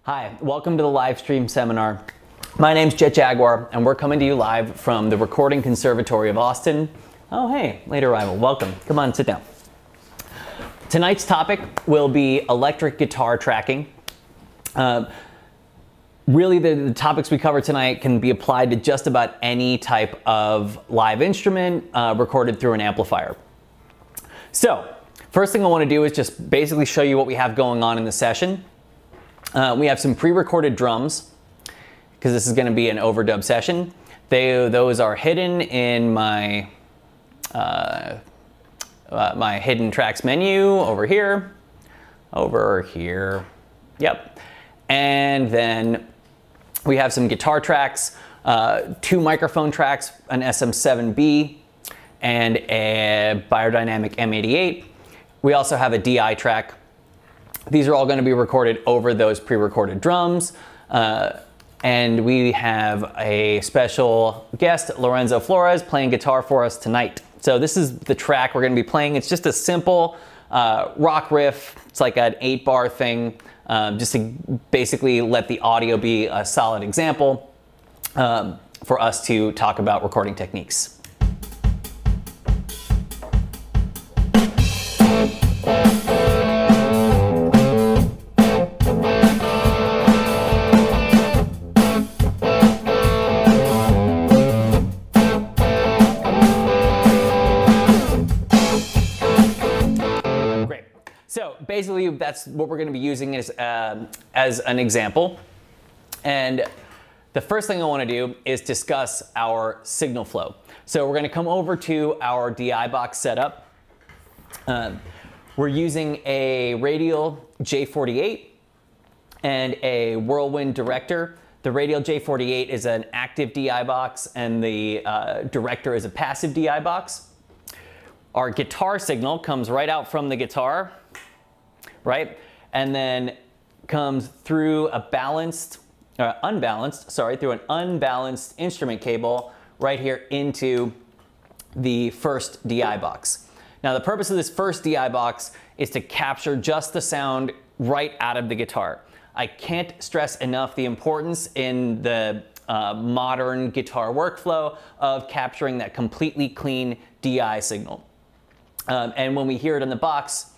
Hi, welcome to the live stream seminar. My name's Jet Jaguar, and we're coming to you live from the Recording Conservatory of Austin. Oh, hey, late arrival, welcome. Come on, sit down. Tonight's topic will be electric guitar tracking. Really, the topics we cover tonight can be applied to just about any type of live instrument recorded through an amplifier. So, first thing I want to do is just basically show you what we have going on in the session. We have some pre-recorded drums, because this is going to be an overdub session. Those are hidden in my my hidden tracks menu over here, yep. And then we have some guitar tracks, 2 microphone tracks, an SM7B, and a Biodynamic M88. We also have a DI track. These are all going to be recorded over those pre-recorded drums. And we have a special guest, Lorenzo Flores, playing guitar for us tonight. So this is the track we're going to be playing. It's just a simple rock riff. It's like an 8-bar thing, just to basically let the audio be a solid example for us to talk about recording techniques. Basically, that's what we're going to be using as an example. And the first thing I want to do is discuss our signal flow. So we're going to come over to our DI box setup. We're using a Radial J48 and a Whirlwind Director. The Radial J48 is an active DI box, and the Director is a passive DI box. Our guitar signal comes right out from the guitar, right? And then comes through a through an unbalanced instrument cable right here into the first DI box. Now the purpose of this first DI box is to capture just the sound right out of the guitar. I can't stress enough the importance in the modern guitar workflow of capturing that completely clean DI signal. And when we hear it in the box,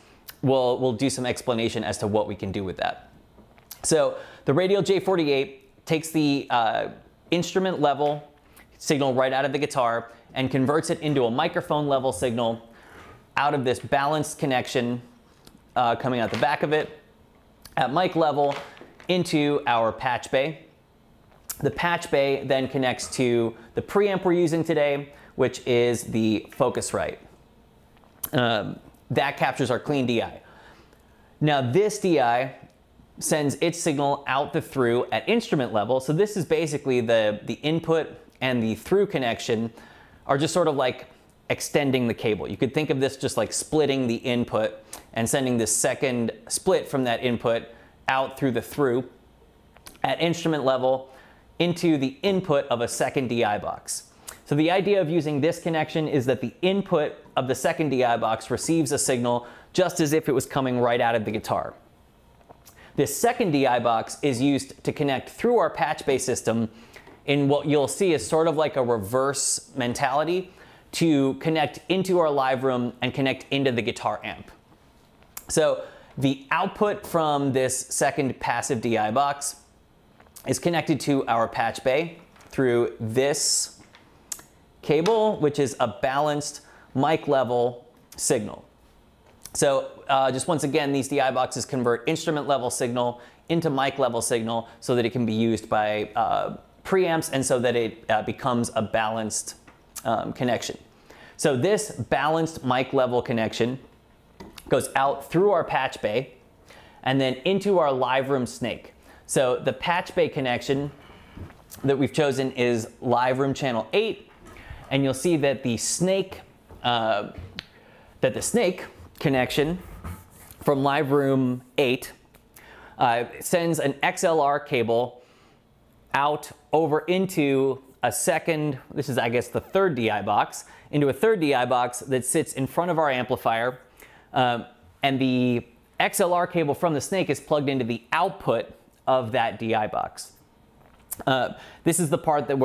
we'll do some explanation as to what we can do with that. So the Radial J48 takes the instrument level signal right out of the guitar and converts it into a microphone level signal out of this balanced connection coming out the back of it at mic level into our patch bay. The patch bay then connects to the preamp we're using today, which is the Focusrite. That captures our clean DI. Now this DI sends its signal out the through at instrument level. So this is basically the input and the through connection are just sort of like extending the cable. You could think of this just like splitting the input and sending this second split from that input out through the through at instrument level into the input of a second DI box. So the idea of using this connection is that the input of the second DI box receives a signal just as if it was coming right out of the guitar. This second DI box is used to connect through our patch bay system in what you'll see is sort of like a reverse mentality to connect into our live room and connect into the guitar amp. So the output from this second passive DI box is connected to our patch bay through this cable, which is a balanced mic level signal. So just once again, these DI boxes convert instrument level signal into mic level signal so that it can be used by preamps and so that it becomes a balanced connection. So this balanced mic level connection goes out through our patch bay and then into our live room snake. So the patch bay connection that we've chosen is live room channel 8, and you'll see that the snake connection from live room 8 sends an XLR cable out over into a second, this is I guess the third DI box, into a third DI box that sits in front of our amplifier, and the XLR cable from the snake is plugged into the output of that DI box. This is the part that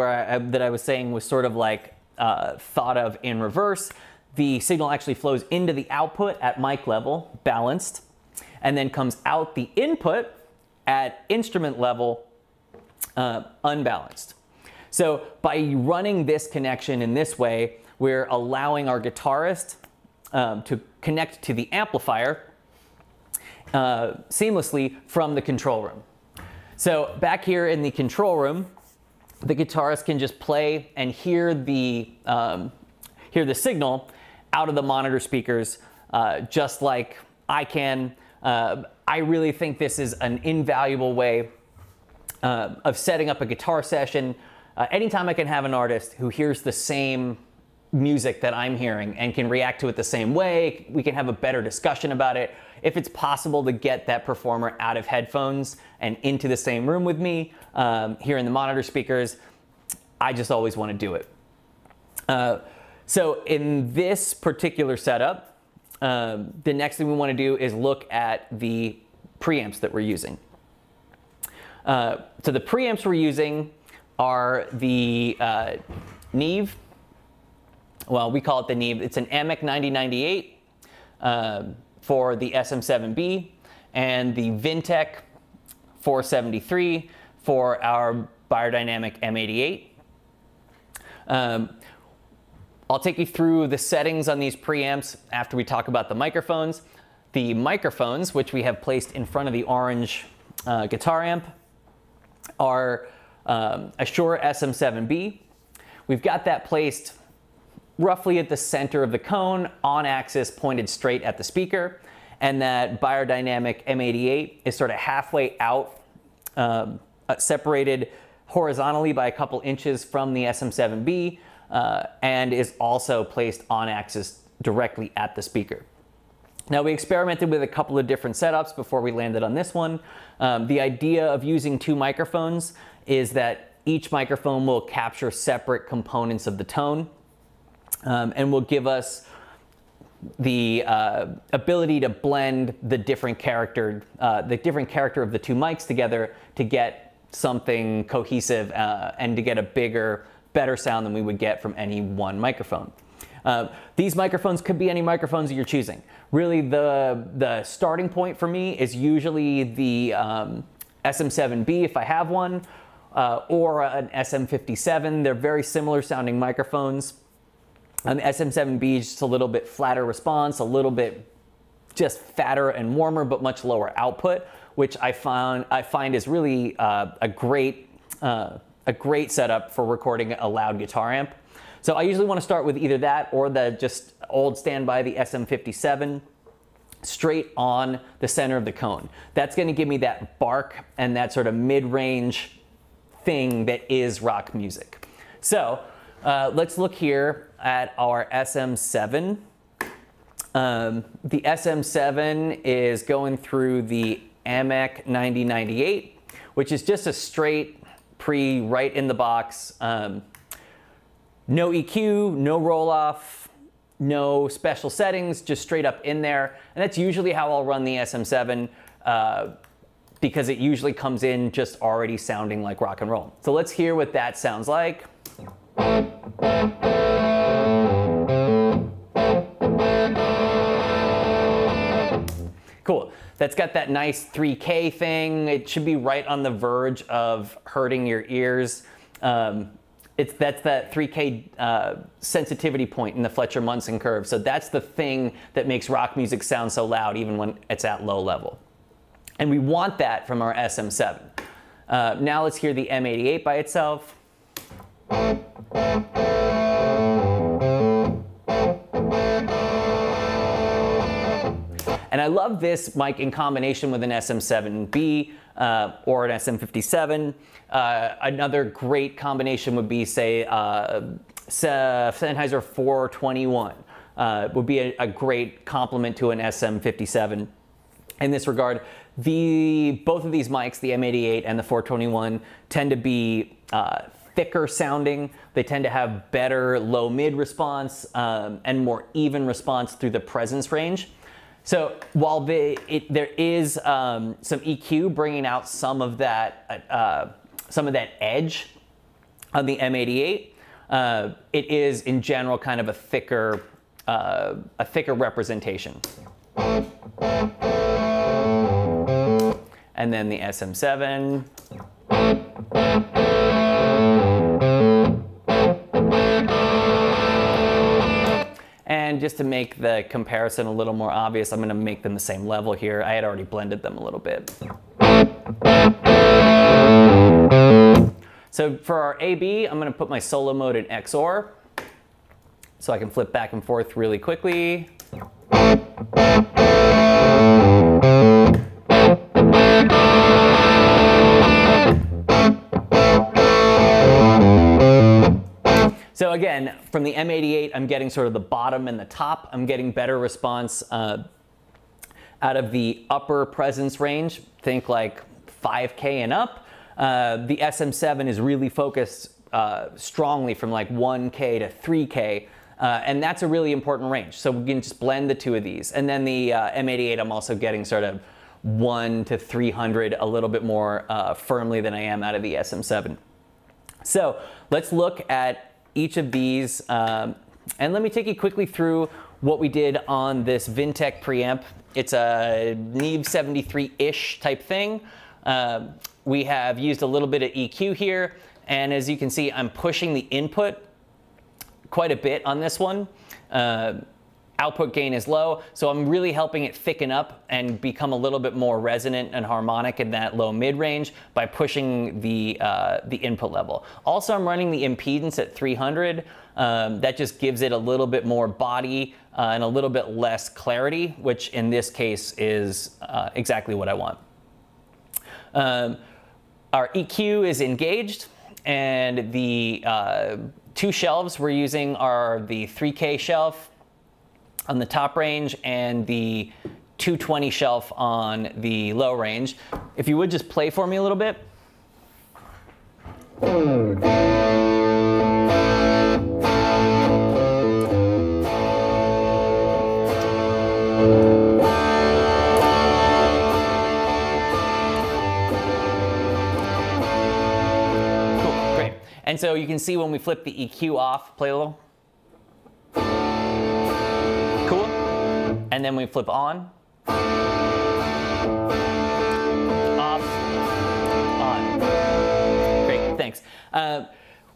that I was saying was sort of like thought of in reverse. The signal actually flows into the output at mic level, balanced, and then comes out the input at instrument level, unbalanced. So by running this connection in this way, we're allowing our guitarist to connect to the amplifier seamlessly from the control room. So back here in the control room, the guitarist can just play and hear the signal out of the monitor speakers, just like I can. I really think this is an invaluable way of setting up a guitar session. Anytime I can have an artist who hears the same music that I'm hearing and can react to it the same way, we can have a better discussion about it. If it's possible to get that performer out of headphones and into the same room with me, hearing the monitor speakers, I just always want to do it. So in this particular setup, the next thing we want to do is look at the preamps that we're using. So the preamps we're using are the Neve. Well, we call it the Neve. It's an AMEC 9098 for the SM7B, and the Vintech 473 for our Biodynamic M88. I'll take you through the settings on these preamps after we talk about the microphones. The microphones, which we have placed in front of the orange guitar amp, are a Shure SM7B. We've got that placed roughly at the center of the cone, on axis, pointed straight at the speaker, and that Biodynamic M88 is sort of halfway out, separated horizontally by a couple inches from the SM7B, and is also placed on axis directly at the speaker. Now, we experimented with a couple of different setups before we landed on this one. The idea of using two microphones is that each microphone will capture separate components of the tone, and will give us the ability to blend the different character of the two mics together to get something cohesive and to get a bigger, better sound than we would get from any one microphone. These microphones could be any microphones you're choosing. Really, the starting point for me is usually the SM7B if I have one, or an SM57. They're very similar sounding microphones. The SM7B is just a little bit flatter response, a little bit just fatter and warmer, but much lower output, which I find is really a great setup for recording a loud guitar amp. So I usually want to start with either that or the just old standby, the SM57, straight on the center of the cone. That's going to give me that bark and that sort of mid-range thing that is rock music. So let's look here at our SM7. The SM7 is going through the AMEC 9098, which is just a straight pre right in the box. No EQ, no roll off, no special settings, just straight up in there. And that's usually how I'll run the SM7 because it usually comes in just already sounding like rock and roll. So let's hear what that sounds like. Cool. That's got that nice 3K thing. It should be right on the verge of hurting your ears. that's that 3K sensitivity point in the Fletcher-Munson curve. So that's the thing that makes rock music sound so loud even when it's at low level. And we want that from our SM7. Now let's hear the M88 by itself. And I love this mic in combination with an SM7B or an SM57. Another great combination would be, say, Sennheiser 421 would be a great complement to an SM57. In this regard, both of these mics, the M88 and the 421, tend to be thicker sounding. They tend to have better low-mid response and more even response through the presence range. So while there is some EQ bringing out some of that edge on the M88, it is in general kind of a thicker representation. And then the SM7. And just to make the comparison a little more obvious, I'm going to make them the same level here. I had already blended them a little bit. So for our AB, I'm going to put my solo mode in XOR so I can flip back and forth really quickly. So again, from the M88, I'm getting sort of the bottom and the top. I'm getting better response out of the upper presence range. Think like 5K and up. The SM7 is really focused strongly from like 1K to 3K. And that's a really important range. So we can just blend the two of these. And then the M88, I'm also getting sort of 1 to 300 a little bit more firmly than I am out of the SM7. So let's look at each of these, and let me take you quickly through what we did on this Vintech preamp. It's a Neve 73-ish type thing. We have used a little bit of EQ here, and as you can see, I'm pushing the input quite a bit on this one. Output gain is low, so I'm really helping it thicken up and become a little bit more resonant and harmonic in that low mid range by pushing the input level. Also, I'm running the impedance at 300. That just gives it a little bit more body and a little bit less clarity, which in this case is exactly what I want. Our EQ is engaged, and the two shelves we're using are the 3K shelf on the top range and the 220 shelf on the low range. If you would just play for me a little bit. Cool, great. And so you can see when we flip the EQ off, play a little. Cool. And then we flip on. Off. On. Great, thanks.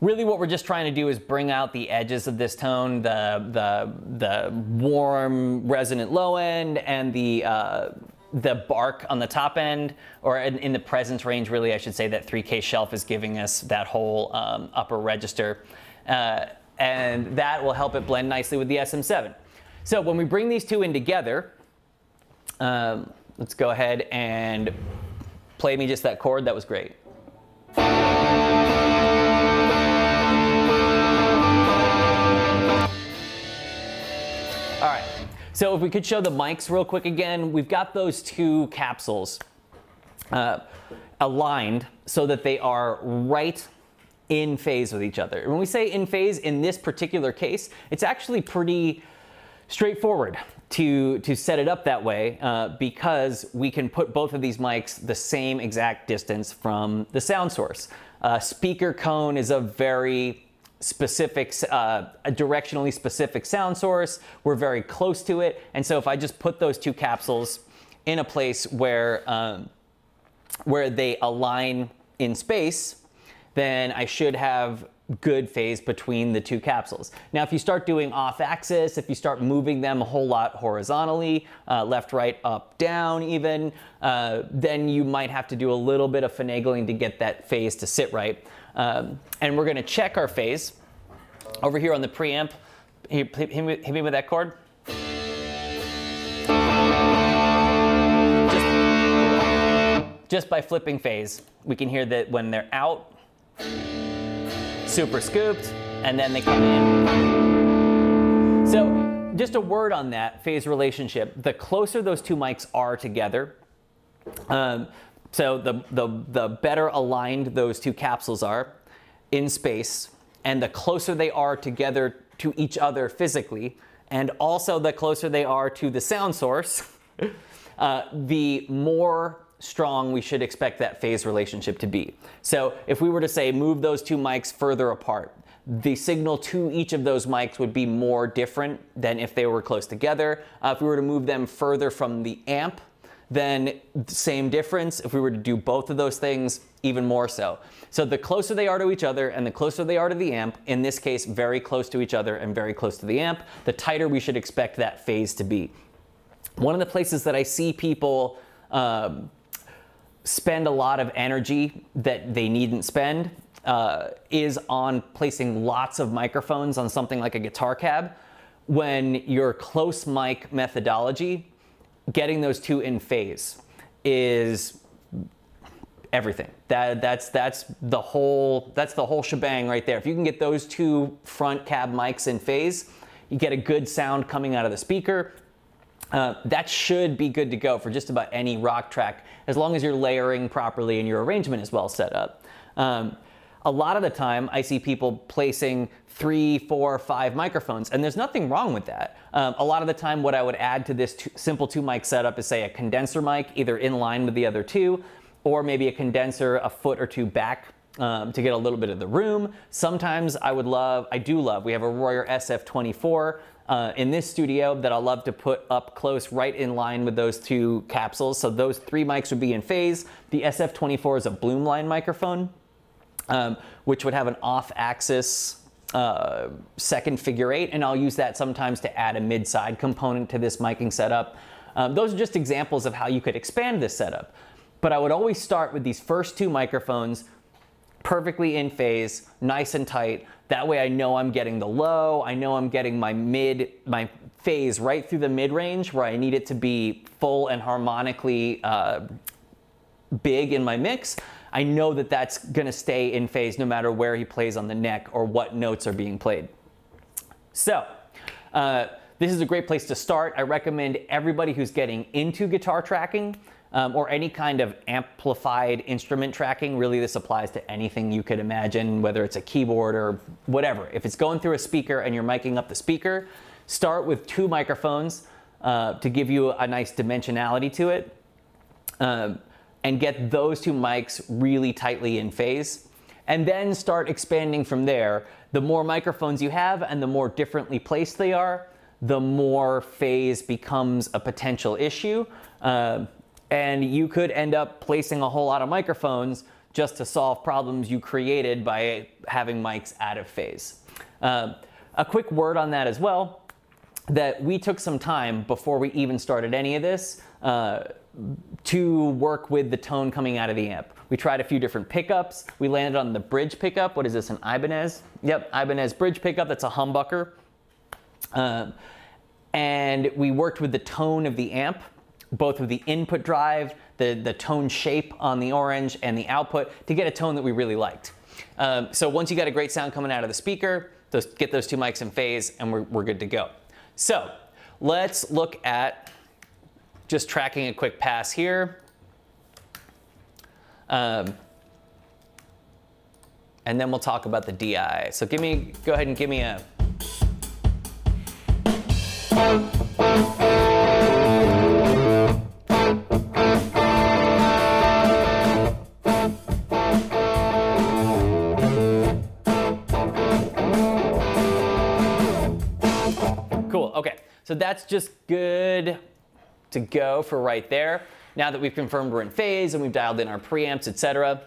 Really what we're just trying to do is bring out the edges of this tone, the warm, resonant low end, and the bark on the top end, or in the presence range, really, I should say that 3K shelf is giving us that whole upper register. And that will help it blend nicely with the SM7. So when we bring these two in together, let's go ahead and play me just that chord. That was great. All right, so if we could show the mics real quick again, we've got those two capsules aligned so that they are right in phase with each other. When we say in phase, in this particular case, it's actually pretty straightforward to set it up that way because we can put both of these mics the same exact distance from the sound source. Speaker cone is a very specific, a directionally specific sound source. We're very close to it. And so if I just put those two capsules in a place where they align in space, then I should have good phase between the two capsules. Now, if you start doing off axis, if you start moving them a whole lot horizontally, left, right, up, down even, then you might have to do a little bit of finagling to get that phase to sit right. And we're going to check our phase over here on the preamp. Hit me with that chord. Just by flipping phase, we can hear that when they're out, super scooped, and then they come in. So just a word on that phase relationship. The closer those two mics are together, so the better aligned those two capsules are in space, and the closer they are together to each other physically, and also the closer they are to the sound source, the more strong we should expect that phase relationship to be. So if we were to say move those two mics further apart, the signal to each of those mics would be more different than if they were close together. If we were to move them further from the amp, then same difference. If we were to do both of those things, even more so. So the closer they are to each other and the closer they are to the amp, in this case very close to each other and very close to the amp, the tighter we should expect that phase to be. One of the places that I see people spend a lot of energy that they needn't spend is on placing lots of microphones on something like a guitar cab. When your close mic methodology, getting those two in phase is everything. That's the whole shebang right there. If you can get those two front cab mics in phase, you get a good sound coming out of the speaker. That should be good to go for just about any rock track, as long as you're layering properly and your arrangement is well set up. A lot of the time, I see people placing 3, 4, 5 microphones, and there's nothing wrong with that. A lot of the time, what I would add to this simple 2-mic setup is, say, a condenser mic, either in line with the other two, or maybe a condenser a foot or two back to get a little bit of the room. Sometimes I do love, we have a Royer SF24 in this studio that I love to put up close right in line with those two capsules. So those 3 mics would be in phase. The SF24 is a Bloomline microphone, which would have an off-axis second figure 8, and I'll use that sometimes to add a mid-side component to this miking setup. Those are just examples of how you could expand this setup. But I would always start with these first 2 microphones perfectly in phase, nice and tight. That way I know I'm getting the low, I know I'm getting my phase right through the mid-range where I need it to be full and harmonically big in my mix. I know that that's gonna stay in phase no matter where he plays on the neck or what notes are being played. So, this is a great place to start. I recommend everybody who's getting into guitar tracking or any kind of amplified instrument tracking. Really, this applies to anything you could imagine, whether it's a keyboard or whatever. If it's going through a speaker and you're miking up the speaker, start with 2 microphones to give you a nice dimensionality to it, and get those 2 mics really tightly in phase. And then start expanding from there. The more microphones you have and the more differently placed they are, the more phase becomes a potential issue. And you could end up placing a whole lot of microphones just to solve problems you created by having mics out of phase. A quick word on that as well, that we took some time before we even started any of this to work with the tone coming out of the amp. We tried a few different pickups. We landed on the bridge pickup. What is this, an Ibanez? Yep, Ibanez bridge pickup. That's a humbucker. And we worked with the tone of the amp, both with the input drive, the tone shape on the orange, and the output to get a tone that we really liked. So once you got a great sound coming out of the speaker, get those 2 mics in phase and we're good to go. So let's look at just tracking a quick pass here. And then we'll talk about the DI. So go ahead and give me a... Cool, okay. So that's just good to go for right there. Now that we've confirmed we're in phase and we've dialed in our preamps, etc.,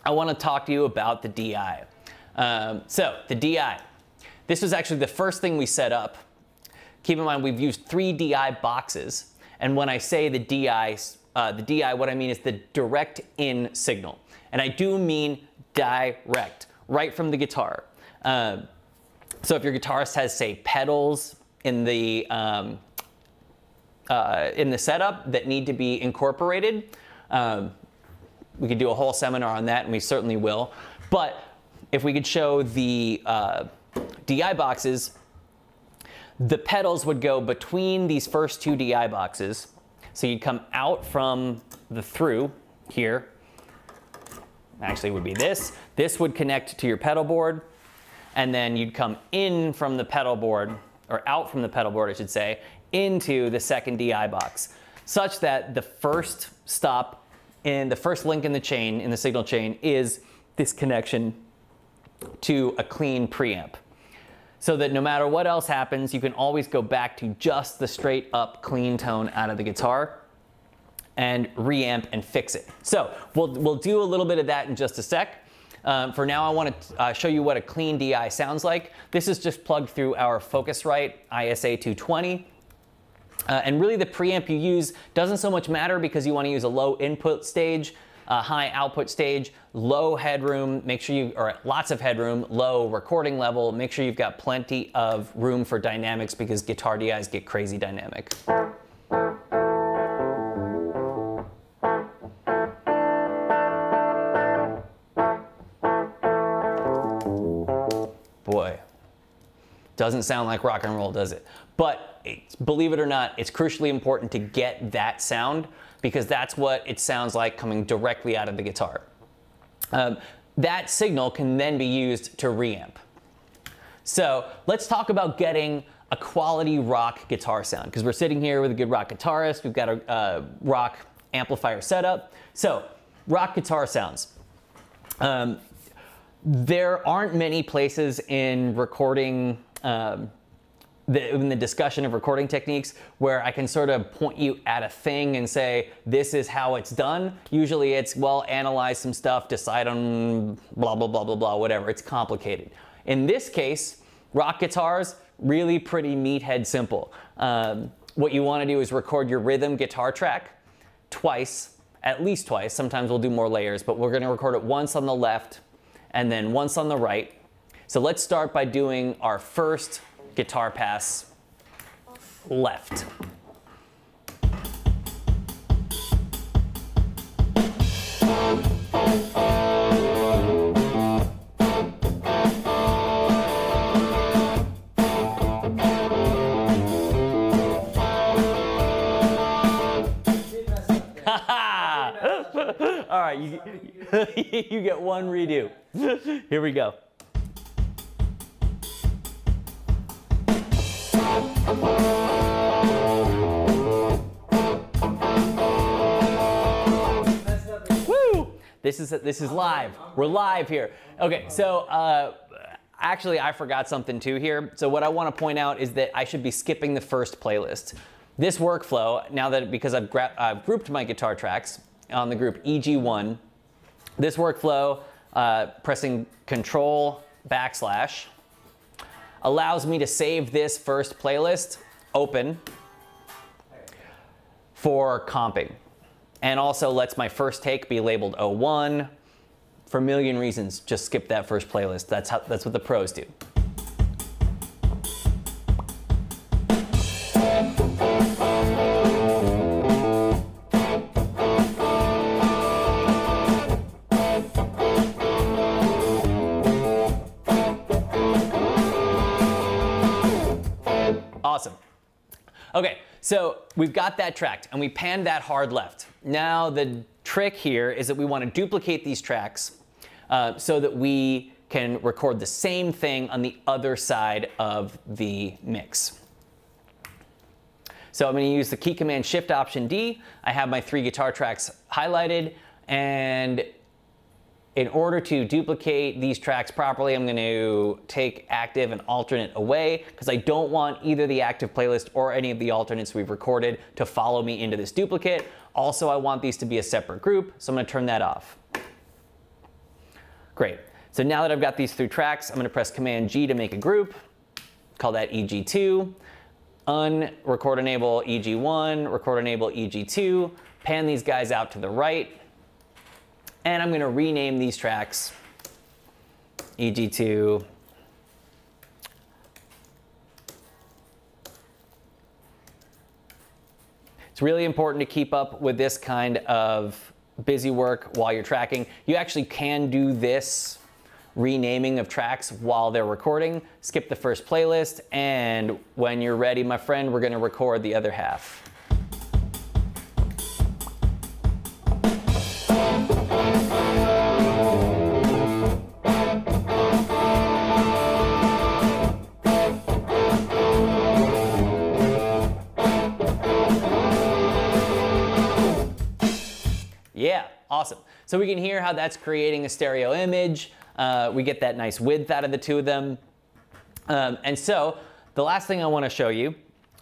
I want to talk to you about the DI. So the DI. This was actually the first thing we set up. Keep in mind we've used 3 DI boxes, and when I say the DI, what I mean is the direct in signal. And I do mean direct, right from the guitar. So if your guitarist has, say, pedals in the setup that need to be incorporated, we could do a whole seminar on that, and we certainly will. But if we could show the DI boxes, the pedals would go between these first 2 DI boxes. So you'd come out from the through here. Actually, it would be this. This would connect to your pedal board, and then you'd come in from the pedal board, or out from the pedal board, I should say, into the second DI box, such that the first stop in the first link in the chain, in the signal chain, is this connection to a clean preamp. So that no matter what else happens, you can always go back to just the straight up clean tone out of the guitar and reamp and fix it. So we'll do a little bit of that in just a sec. For now, I want to show you what a clean DI sounds like. This is just plugged through our Focusrite ISA 220. And really the preamp you use doesn't so much matter because you want to use a low input stage, a high output stage, low headroom, make sure you, or lots of headroom, low recording level, make sure you've got plenty of room for dynamics because guitar DIs get crazy dynamic. Boy, doesn't sound like rock and roll, does it? But believe it or not, it's crucially important to get that sound because that's what it sounds like coming directly out of the guitar. That signal can then be used to reamp. So let's talk about getting a quality rock guitar sound because we're sitting here with a good rock guitarist. We've got a rock amplifier setup. So rock guitar sounds. There aren't many places in recording, in the discussion of recording techniques where I can sort of point you at a thing and say, this is how it's done. Usually it's, well, analyze some stuff, decide on blah, blah, blah, blah, blah, whatever. It's complicated. In this case, rock guitars, really pretty meathead simple. What you want to do is record your rhythm guitar track twice, at least twice. Sometimes we'll do more layers, but we're going to record it once on the left and then once on the right. So let's start by doing our first guitar pass left. All right, you get one redo. Here we go. Woo! This is live. We're live here. Okay, so actually I forgot something too here. So what I want to point out is that I should be skipping the first playlist. This workflow, now that because I've grouped my guitar tracks on the group EG1, this workflow, pressing Control / allows me to save this first playlist open for comping. And also lets my first take be labeled 01. For a million reasons, just skip that first playlist. That's what the pros do. Awesome. Okay, so we've got that tracked and we panned that hard left. Now the trick here is that we want to duplicate these tracks so that we can record the same thing on the other side of the mix. So I'm going to use the key command Shift Option D. I have my 3 guitar tracks highlighted, and in order to duplicate these tracks properly, I'm going to take active and alternate away because I don't want either the active playlist or any of the alternates we've recorded to follow me into this duplicate. Also, I want these to be a separate group, so I'm going to turn that off. Great. So now that I've got these through tracks, I'm going to press Command G to make a group. Call that EG2. Record enable EG1, record enable EG2. Pan these guys out to the right. And I'm going to rename these tracks EG2. It's really important to keep up with this kind of busy work while you're tracking. You actually can do this renaming of tracks while they're recording. Skip the first playlist, and when you're ready, my friend, we're going to record the other half. Yeah, awesome. So we can hear how that's creating a stereo image. We get that nice width out of the two of them. And so the last thing I want to show you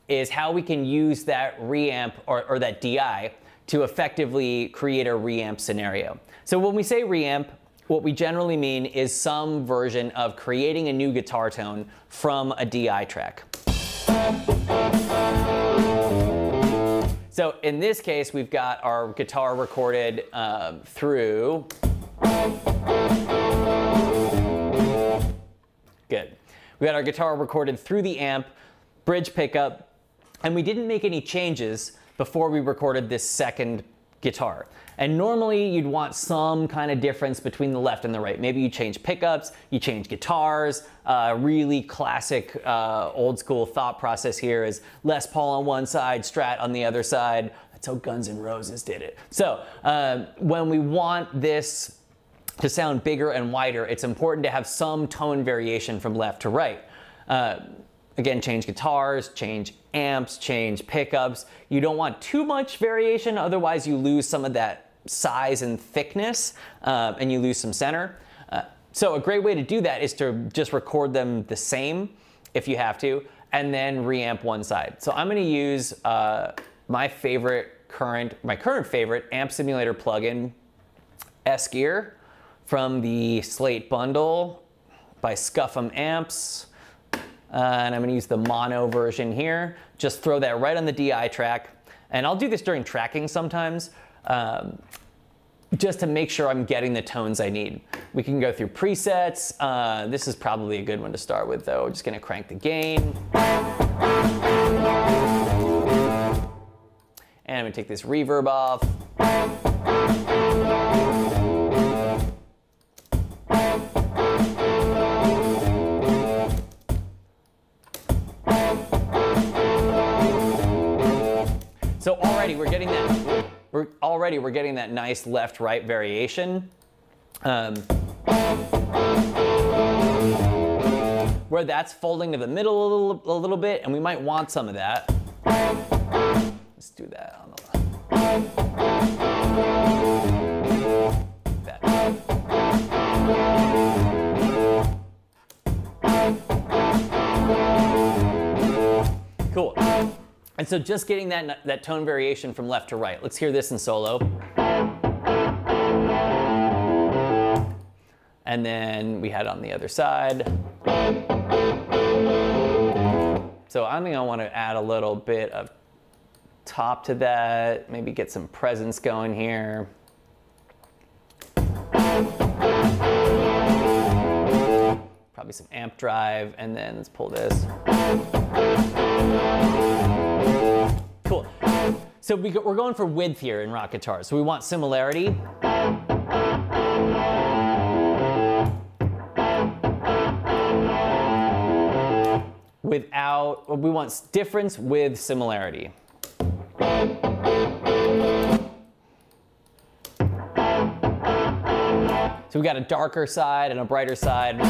is how we can use that reamp or that DI to effectively create a reamp scenario. So when we say reamp, what we generally mean is some version of creating a new guitar tone from a DI track. So in this case, we've got our guitar recorded through. Good. We got our guitar recorded through the amp, bridge pickup, and we didn't make any changes before we recorded this second guitar. And normally you'd want some kind of difference between the left and the right. Maybe you change pickups, you change guitars. Really classic old school thought process here is Les Paul on one side, Strat on the other side. That's how Guns N' Roses did it. So when we want this to sound bigger and wider, it's important to have some tone variation from left to right. Again, change guitars, change amps, change pickups. You don't want too much variation, otherwise you lose some of that size and thickness, and you lose some center. So a great way to do that is to just record them the same if you have to, and then reamp one side. So I'm going to use my current favorite amp simulator plugin, S-Gear, from the Slate bundle by Scuff'em Amps. And I'm going to use the mono version here. Just throw that right on the DI track. And I'll do this during tracking sometimes, just to make sure I'm getting the tones I need. We can go through presets. This is probably a good one to start with, though. We're just going to crank the gain. And I'm going to take this reverb off. So already we're getting that nice left-right variation, where that's folding to the middle a little bit, and we might want some of that. Let's do that on the left. Cool. And so just getting that tone variation from left to right. Let's hear this in solo. And then we had on the other side. So I think I want to add a little bit of top to that, maybe get some presence going here. Probably some amp drive, and then let's pull this. Cool. So we're going for width here in rock guitar. So we want similarity. We want difference with similarity. So we got a darker side and a brighter side.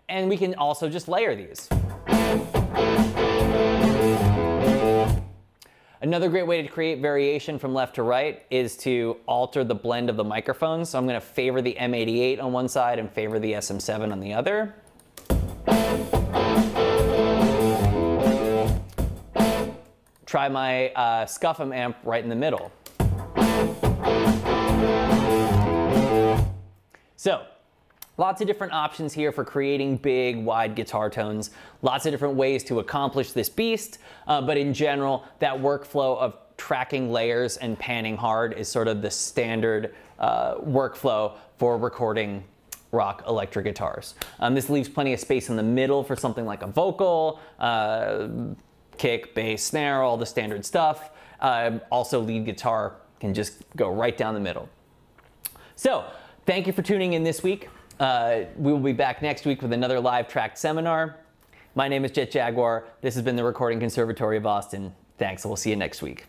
And we can also just layer these. Another great way to create variation from left to right is to alter the blend of the microphones. So I'm going to favor the M88 on one side and favor the SM7 on the other. Try my Scuff'em amp right in the middle. So, lots of different options here for creating big, wide guitar tones. Lots of different ways to accomplish this beast, but in general, that workflow of tracking layers and panning hard is sort of the standard workflow for recording rock electric guitars. This leaves plenty of space in the middle for something like a vocal, kick, bass, snare, all the standard stuff. Also, lead guitar can just go right down the middle. So, thank you for tuning in this week. We will be back next week with another live tracked seminar. My name is Jet Jaguar. This has been the Recording Conservatory of Austin. Thanks, and we'll see you next week.